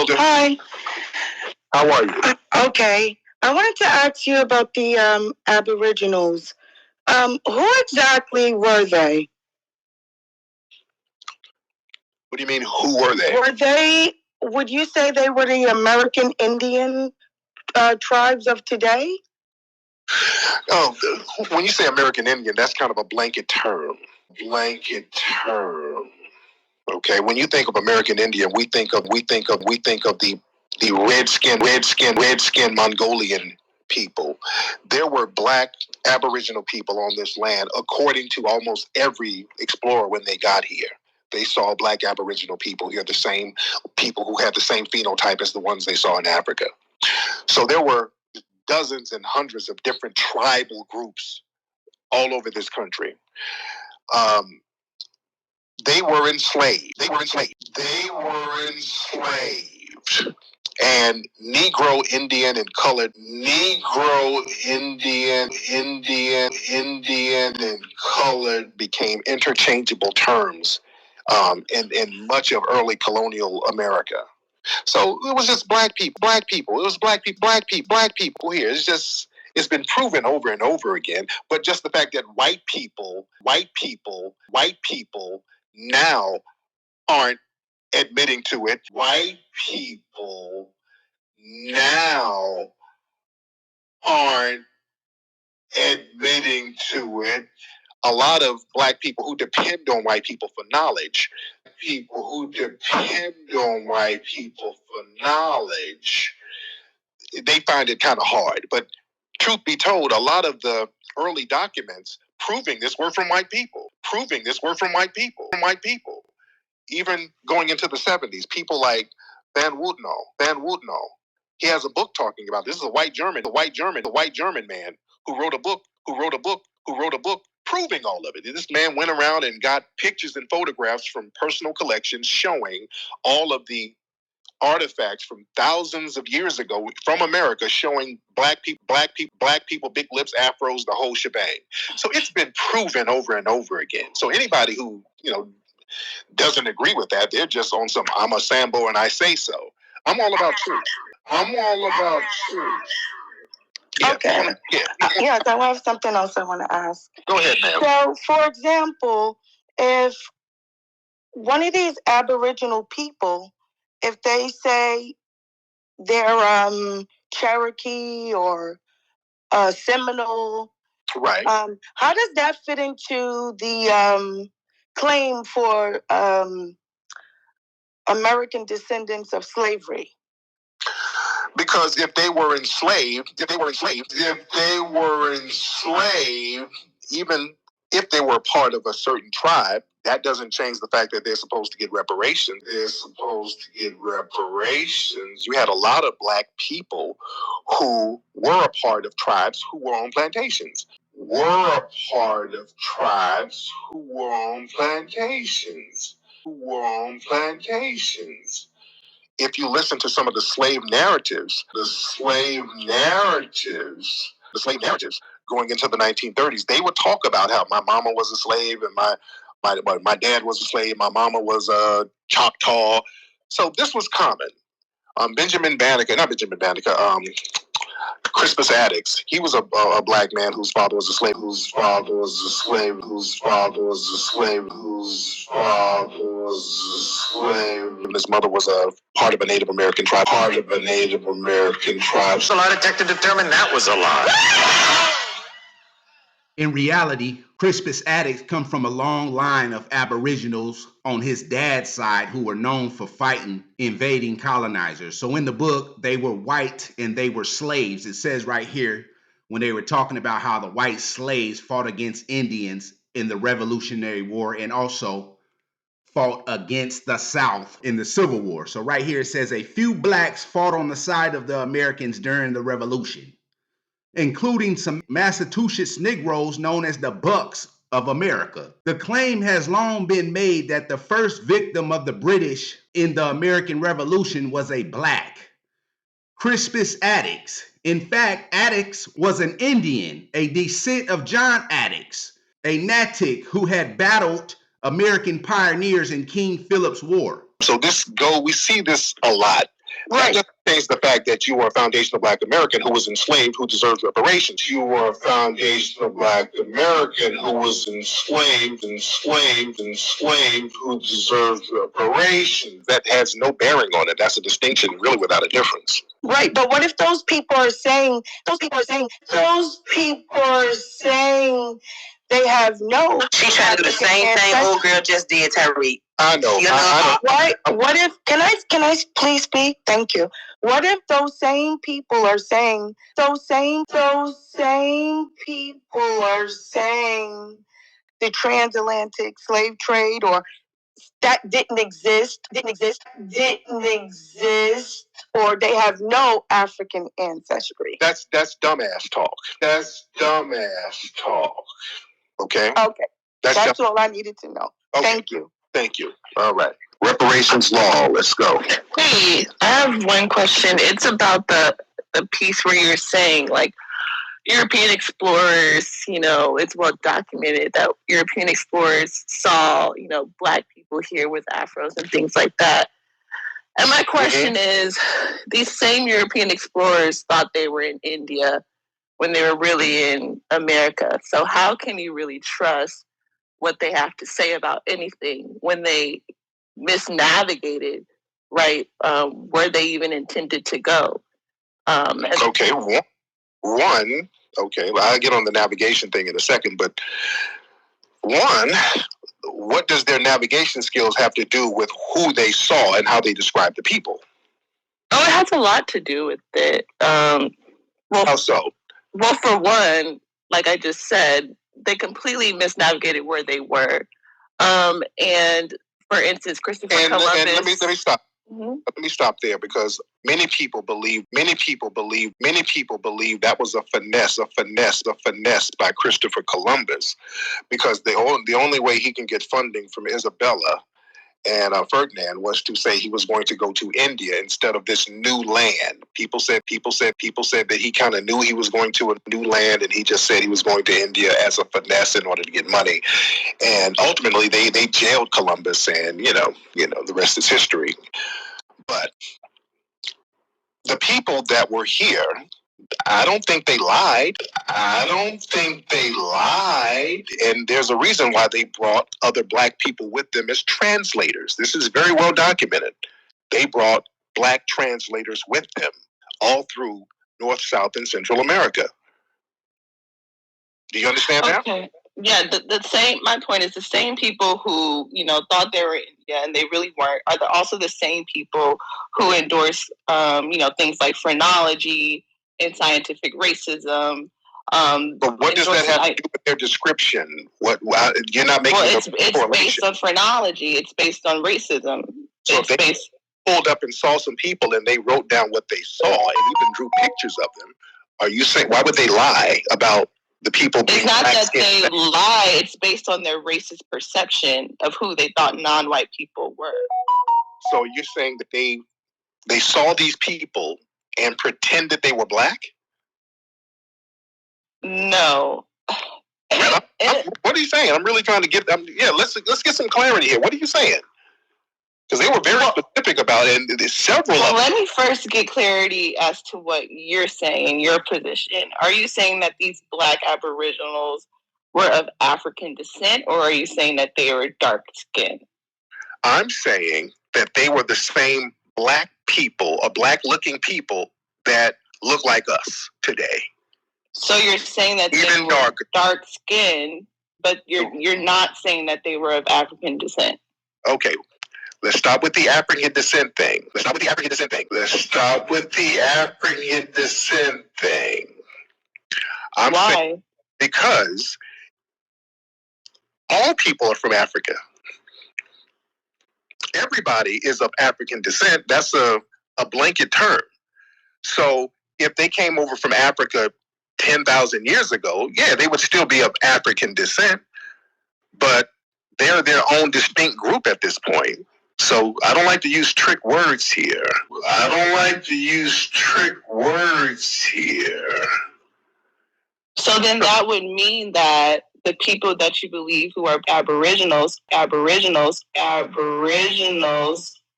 Hilda. Hi. How are you? Okay. I wanted to ask you about the Aboriginals. Who exactly were they? What do you mean, who were they? Would you say they were the American Indian tribes of today? Oh, when you say American Indian, that's kind of a blanket term. Blanket term. Okay, when you think of American Indian, we think of the redskin Mongolian people. There were black Aboriginal people on this land, according to almost every explorer when they got here. They saw black Aboriginal people here, the same people who had the same phenotype as the ones they saw in Africa. So there were dozens and hundreds of different tribal groups all over this country. They were enslaved. And Negro, Indian, and colored. Negro, Indian, and colored became interchangeable terms in much of early colonial America. So it was just black people. It was black people here. It's been proven over and over again. But just the fact that white people now aren't admitting to it. White people now aren't admitting to it. A lot of black people who depend on white people for knowledge. They find it kind of hard. But truth be told, a lot of the early documents proving this were from white people. Even going into the 70s, people like Van Woodno. He has a book talking about this. Is a white German man who wrote a book proving all of it. This man went around and got pictures and photographs from personal collections showing all of the artifacts from thousands of years ago from America, showing black people, big lips, afros, the whole shebang. So it's been proven over and over again. So anybody who doesn't agree with that, they're just on some I'm a Sambo and I say so. I'm all about truth. Yeah, okay. Yes, I have something else I want to ask. Go ahead, ma'am. So, for example, if one of these Aboriginal people, if they say they're Cherokee or Seminole, right? How does that fit into the claim for American descendants of slavery? Because if they were enslaved, even if they were part of a certain tribe, that doesn't change the fact that they're supposed to get reparations. You had a lot of black people who were a part of tribes who were on plantations. If you listen to some of the slave narratives going into the 1930s, they would talk about how my mama was a slave and my dad was a slave, my mama was a Choctaw. So this was common. Crispus Attucks, he was a black man whose father was a slave, and his mother was a part of a Native American tribe. So lie detector determined that was a lie. In reality, Crispus Attucks come from a long line of Aboriginals on his dad's side who were known for fighting invading colonizers. So in the book, they were white and they were slaves. It says right here, when they were talking about how the white slaves fought against Indians in the Revolutionary War and also fought against the South in the Civil War. So right here it says a few blacks fought on the side of the Americans during the Revolution, including some Massachusetts Negroes known as the Bucks of America. The claim has long been made that the first victim of the British in the American Revolution was a black, Crispus Attucks. In fact, Attucks was an Indian, a descent of John Attucks, a Natick who had battled American pioneers in King Philip's War. So we see this a lot. Right. That doesn't change the fact that you are a foundational Black American who was enslaved, who deserves reparations. You are a foundational Black American who was enslaved, who deserves reparations. That has no bearing on it. That's a distinction really without a difference. Right, but what if those people are saying they have no. She trying to do the same thing old girl just did, Tariq. I know. I know. Why? What if? Can I please speak? Thank you. What if those same people are saying the transatlantic slave trade or that didn't exist, or they have no African ancestry? That's dumbass talk. Okay. Okay. That's all I needed to know. Okay. Thank you. All right. Reparations law. Let's go. Hey, I have one question. It's about the piece where you're saying like European explorers, it's well documented that European explorers saw, Black people here with afros and things like that. And my question is, these same European explorers thought they were in India when they were really in America. So how can you really trust what they have to say about anything when they misnavigated, right, where they even intended to go? Okay, one, okay, well, I'll get on the navigation thing in a second, but one, what does their navigation skills have to do with who they saw and how they described the people? Oh, it has a lot to do with it. How so? Well, for one, like I just said, they completely misnavigated where they were. And for instance, Christopher Columbus. And let me stop. Let me stop there because many people believe that was a finesse by Christopher Columbus, because the only way he can get funding from Isabella and Ferdinand was to say he was going to go to India instead of this new land. People said that he kind of knew he was going to a new land, and he just said he was going to India as a finesse in order to get money. And ultimately, they jailed Columbus, and the rest is history. But the people that were here, I don't think they lied. And there's a reason why they brought other Black people with them as translators. This is very well documented. They brought Black translators with them all through North, South, and Central America. Do you understand that? Okay. Yeah, the same. My point is the same people who thought they were India and they really weren't are also the same people who endorse things like phrenology and scientific racism. But what does that have to do with their description? You're not making. Well, it's based on phrenology. It's based on racism. So if they pulled up and saw some people and they wrote down what they saw and even drew pictures of them, are you saying why would they lie about the people being It's not Black that they lie. It's based on their racist perception of who they thought non-white people were. So you're saying that they saw these people and pretended they were Black? No. What are you saying? I'm really trying to get. Let's get some clarity here. What are you saying? Because they were very specific about it, and there's several. Well, let me first get clarity as to what you're saying, your position. Are you saying that these Black Aboriginals were of African descent, or are you saying that they were dark skinned? I'm saying that they were the same Black people, or Black-looking people that look like us today. So you're saying that even they were dark skinned, but you're not saying that they were of African descent. Okay. Let's stop with the African descent thing. Why? Saying because all people are from Africa. Everybody is of African descent. That's a blanket term. So if they came over from Africa 10,000 years ago, yeah, they would still be of African descent, but they're their own distinct group at this point. So I don't like to use trick words here. So then that would mean that the people that you believe who are Aboriginals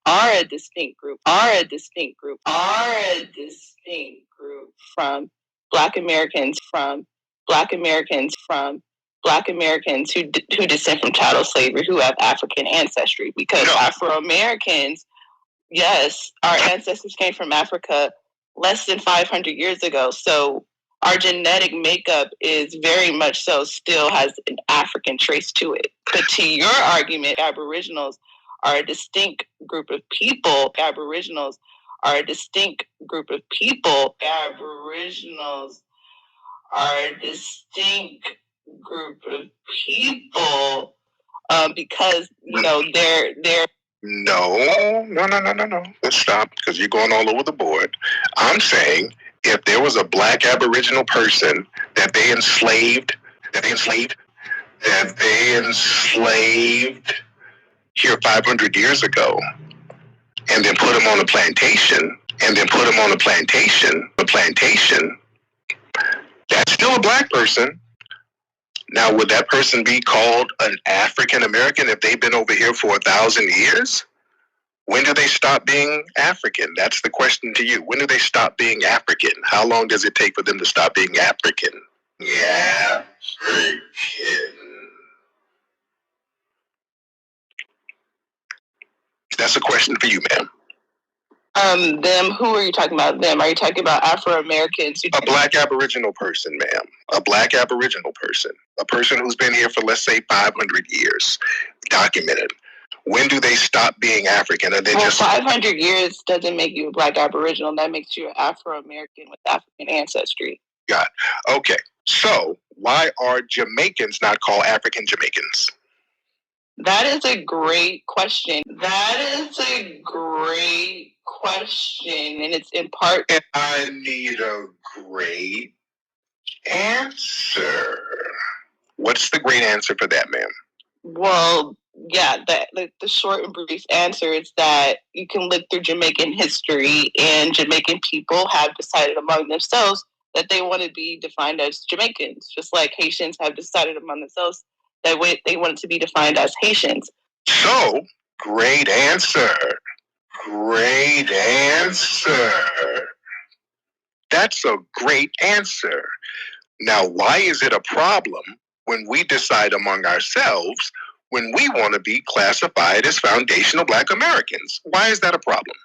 are a distinct group from Black Americans who descend from chattel slavery, who have African ancestry, because Afro-Americans, yes, our ancestors came from Africa less than 500 years ago. So our genetic makeup is very much so still has an African trace to it. But to your argument, Aboriginals are a distinct group of people. Because they're No. Let's stop, because you're going all over the board. I'm saying if there was a Black Aboriginal person that they enslaved here 500 years ago, and then put them on a plantation, that's still a Black person. Now, would that person be called an African American if they've been over here for 1,000 years? When do they stop being African? That's the question to you. When do they stop being African? How long does it take for them to stop being African? Yeah, African. That's a question for you, ma'am. Them, who are you talking about? Them? Are you talking about Afro-Americans? A Black Aboriginal person, ma'am. A Black Aboriginal person. A person who's been here for, let's say, 500 years. Documented. When do they stop being African? Or they just 500 years doesn't make you a Black Aboriginal. That makes you an Afro-American with African ancestry. Got it. Okay. So why are Jamaicans not called African Jamaicans? That is a great question. And it's in part. And I need a great answer. What's the great answer for that, ma'am? Well, yeah, the short and brief answer is that you can look through Jamaican history, and Jamaican people have decided among themselves that they want to be defined as Jamaicans, just like Haitians have decided among themselves that they want to be defined as Haitians. So, great answer. That's a great answer. Now, why is it a problem when we decide among ourselves when we want to be classified as foundational Black Americans? Why is that a problem?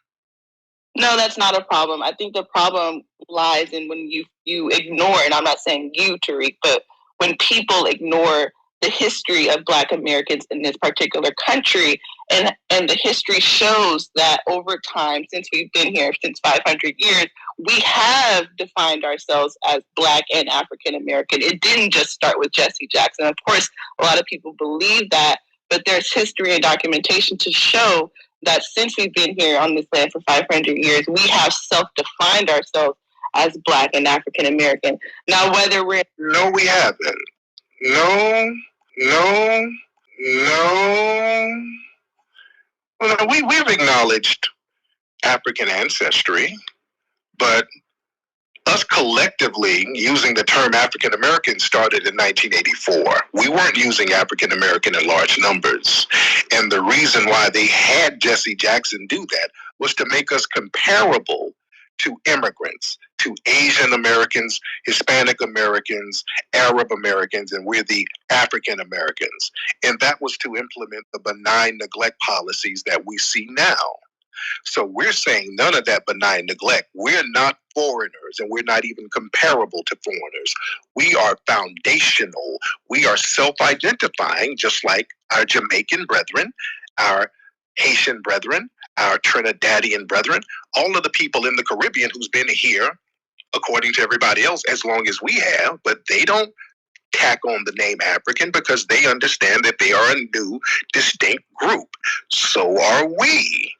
No, that's not a problem. I think the problem lies in when you ignore, and I'm not saying you, Tariq, but when people ignore the history of Black Americans in this particular country, and the history shows that over time, since we've been here since 500 years, we have defined ourselves as Black and African American. It didn't just start with Jesse Jackson. Of course, a lot of people believe that, but there's history and documentation to show that since we've been here on this land for 500 years, we have self-defined ourselves as Black and African American. Now, whether we're... No, we haven't. No. Well, we've acknowledged African ancestry, but us collectively using the term African American started in 1984. We weren't using African American in large numbers. And the reason why they had Jesse Jackson do that was to make us comparable to immigrants, to Asian Americans, Hispanic Americans, Arab Americans, and we're the African Americans. And that was to implement the benign neglect policies that we see now. So we're saying none of that benign neglect. We're not foreigners, and we're not even comparable to foreigners. We are foundational. We are self-identifying, just like our Jamaican brethren, our Haitian brethren, our Trinidadian brethren, all of the people in the Caribbean who's been here, according to everybody else, as long as we have, but they don't tack on the name African because they understand that they are a new, distinct group. So are we.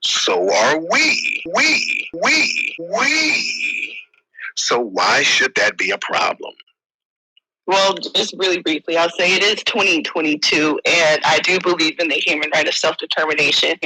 So why should that be a problem? Well, just really briefly, I'll say it is 2022, and I do believe in the human right of self-determination.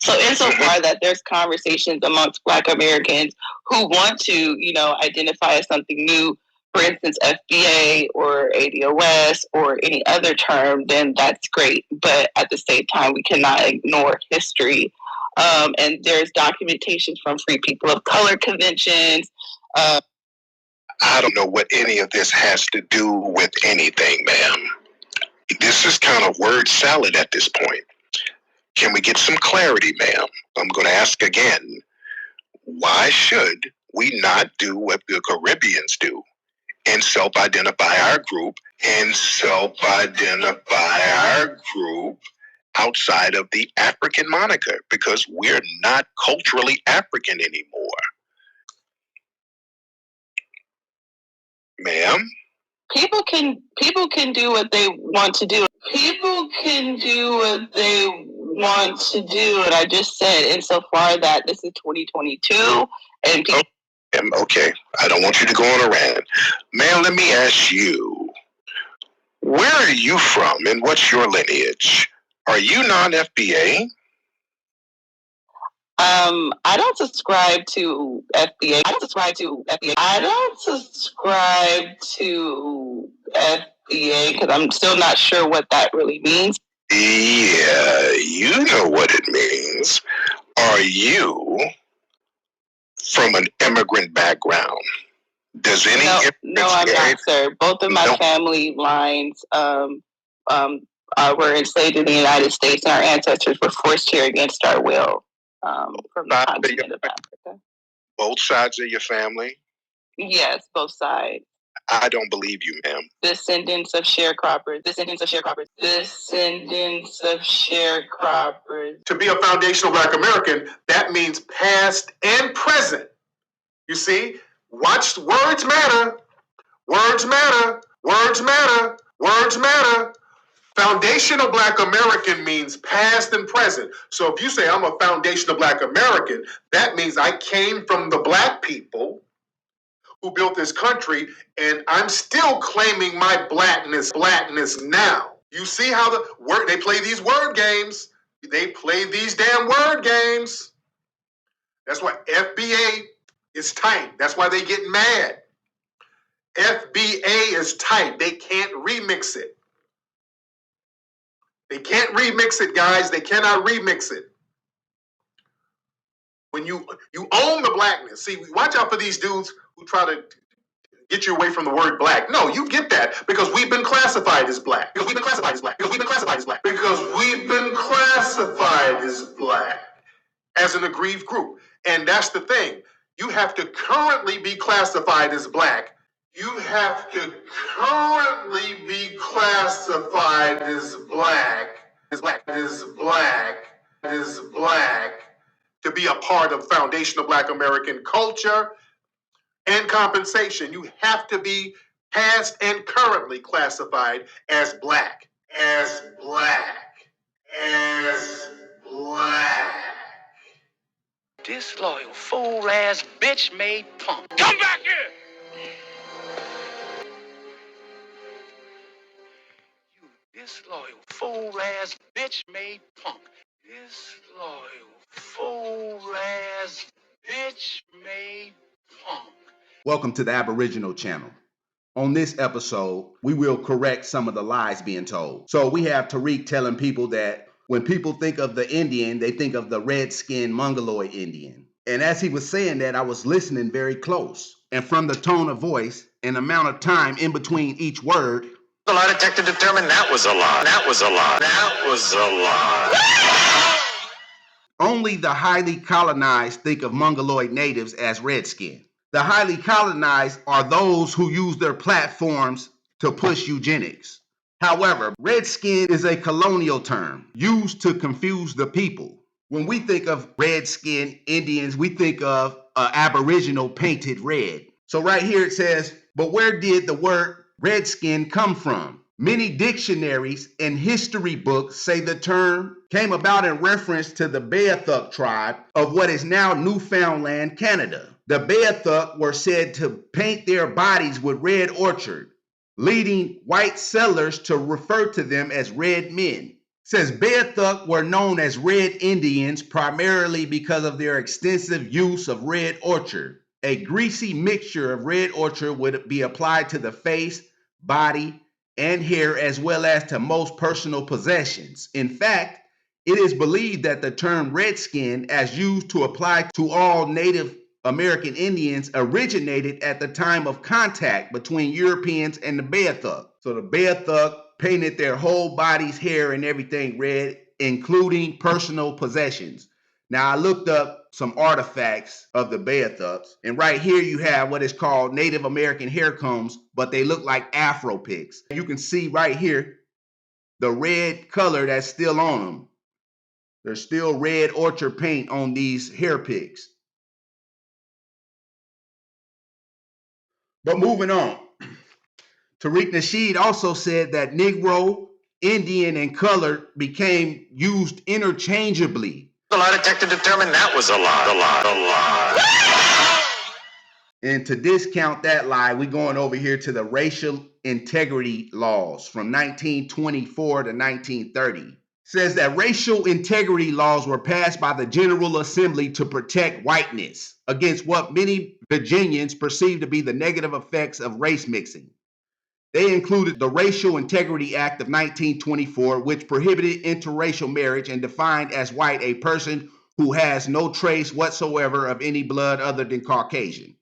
So insofar that there's conversations amongst Black Americans who want to, identify as something new, for instance, FBA or ADOS or any other term, then that's great. But at the same time, we cannot ignore history. And there's documentation from Free People of Color conventions. I don't know what any of this has to do with anything, ma'am. This is kind of word salad at this point. Can we get some clarity, ma'am? I'm going to ask again. Why should we not do what the Caribbeans do and self-identify our group outside of the African moniker? Because we're not culturally African anymore. Ma'am? People can do what they want to do. People can do what they want to do, and I just said insofar that this is 2022 and people. Okay, I don't want you to go on a rant. Ma'am, let me ask you, where are you from and what's your lineage? Are you non-FBA? I don't subscribe to FBA. I don't subscribe to FBA because I'm still not sure what that really means. Yeah, you know what it means. Are you from an immigrant background? Does any No, I'm not, sir. Both of my family lines were enslaved in the United States, and our ancestors were forced here against our will from the continent of Africa. Both sides of your family? Yes, both sides. I don't believe you, ma'am. Descendants of sharecroppers. To be a foundational Black American, that means past and present. You see, watch, words matter. Words matter. Words matter. Words matter. Foundational Black American means past and present. So if you say I'm a foundational Black American, that means I came from the Black people who built this country, and I'm still claiming my blackness now. You see how they play these word games. They play these damn word games. That's why FBA is tight. That's why they get mad. FBA is tight. They can't remix it. They can't remix it, guys. They cannot remix it. When you own the blackness, see, watch out for these dudes who try to get you away from the word black. No, you get that because we've been classified as black. Because we've been classified as black as an aggrieved group. And that's the thing. You have to currently be classified as black. You have to currently be classified as black to be a part of foundational Black American culture and compensation. You have to be past and currently classified as black. Disloyal, fool-ass, bitch-made punk. Come back here! You disloyal, fool-ass, bitch-made punk. Disloyal, fool-ass, bitch-made punk. Welcome to the Aboriginal channel. On this episode, we will correct some of the lies being told. So we have Tariq telling people that when people think of the Indian, they think of the red-skinned Mongoloid Indian. And as he was saying that, I was listening very close. And from the tone of voice and amount of time in between each word, The lie detector determined that was a lie. only the highly colonized think of Mongoloid natives as red-skinned. The highly colonized are those who use their platforms to push eugenics. However, redskin is a colonial term used to confuse the people. When we think of redskin Indians, we think of Aboriginal painted red. So right here it says, but where did the word redskin come from? Many dictionaries and history books say the term came about in reference to the Beothuk tribe of what is now Newfoundland, Canada. The Beothuk were said to paint their bodies with red ochre, leading white settlers to refer to them as red men. Says Beothuk were known as red Indians primarily because of their extensive use of red ochre. A greasy mixture of red ochre would be applied to the face, body, and hair, as well as to most personal possessions. In fact, it is believed that the term redskin, as used to apply to all Native American Indians, originated at the time of contact between Europeans and the Beothuk. So the Beothuk painted their whole body's hair and everything red, including personal possessions. Now, I looked up some artifacts of the Beothuks, and right here you have what is called Native American hair combs, but they look like Afro picks. You can see right here the red color that's still on them. There's still red orchard paint on these hair picks. But moving on, Tariq Nasheed also said that Negro, Indian, and colored became used interchangeably. A lie detector determined that was a lie. And to discount that lie, we're going over here to the racial integrity laws from 1924 to 1930. Says that racial integrity laws were passed by the General Assembly to protect whiteness against what many Virginians perceived to be the negative effects of race mixing. They included the Racial Integrity Act of 1924, which prohibited interracial marriage and defined as white a person who has no trace whatsoever of any blood other than Caucasian.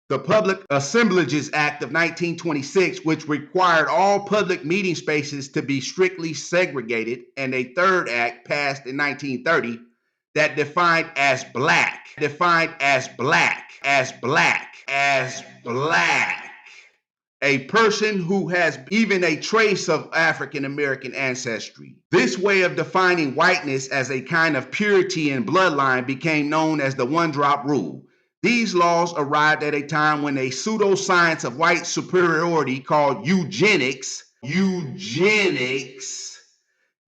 The Public Assemblages Act of 1926, which required all public meeting spaces to be strictly segregated, and a third act passed in 1930 that defined as black, a person who has even a trace of African American ancestry. This way of defining whiteness as a kind of purity and bloodline became known as the one-drop rule. These laws arrived at a time when a pseudoscience of white superiority called eugenics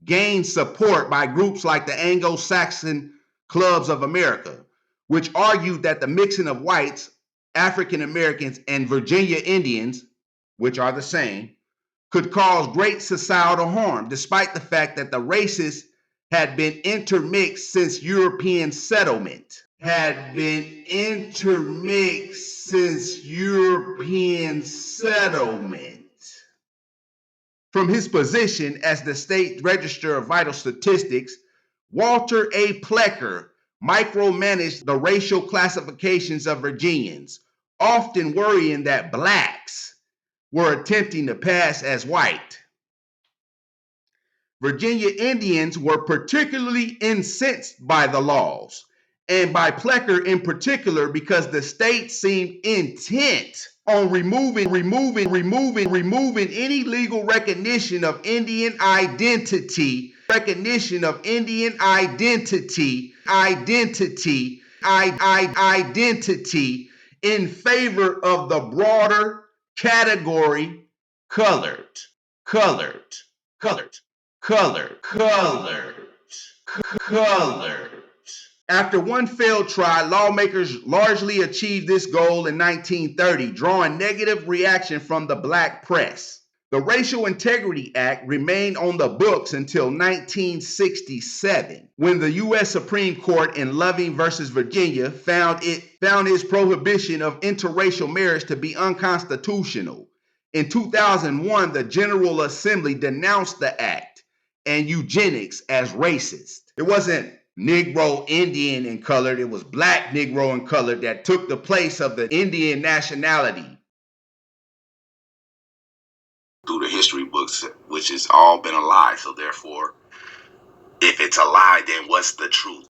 gained support by groups like the Anglo-Saxon Clubs of America, which argued that the mixing of whites, African Americans, and Virginia Indians, which are the same, could cause great societal harm, despite the fact that the races had been intermixed since European settlement. From his position as the State Register of Vital Statistics, Walter A. Plecker micromanaged the racial classifications of Virginians, often worrying that blacks were attempting to pass as white. Virginia Indians were particularly incensed by the laws, and by Plecker in particular, because the state seemed intent on removing any legal recognition of Indian identity, in favor of the broader category colored. After one failed try, lawmakers largely achieved this goal in 1930, drawing negative reaction from the black press. The Racial Integrity Act remained on the books until 1967, when the U.S. Supreme Court in Loving versus Virginia found its prohibition of interracial marriage to be unconstitutional. In 2001, the General Assembly denounced the act and eugenics as racist. It wasn't Negro, Indian, and colored. It was black, Negro, and colored that took the place of the Indian nationality. Through the history books, which has all been a lie. So therefore, if it's a lie, then what's the truth?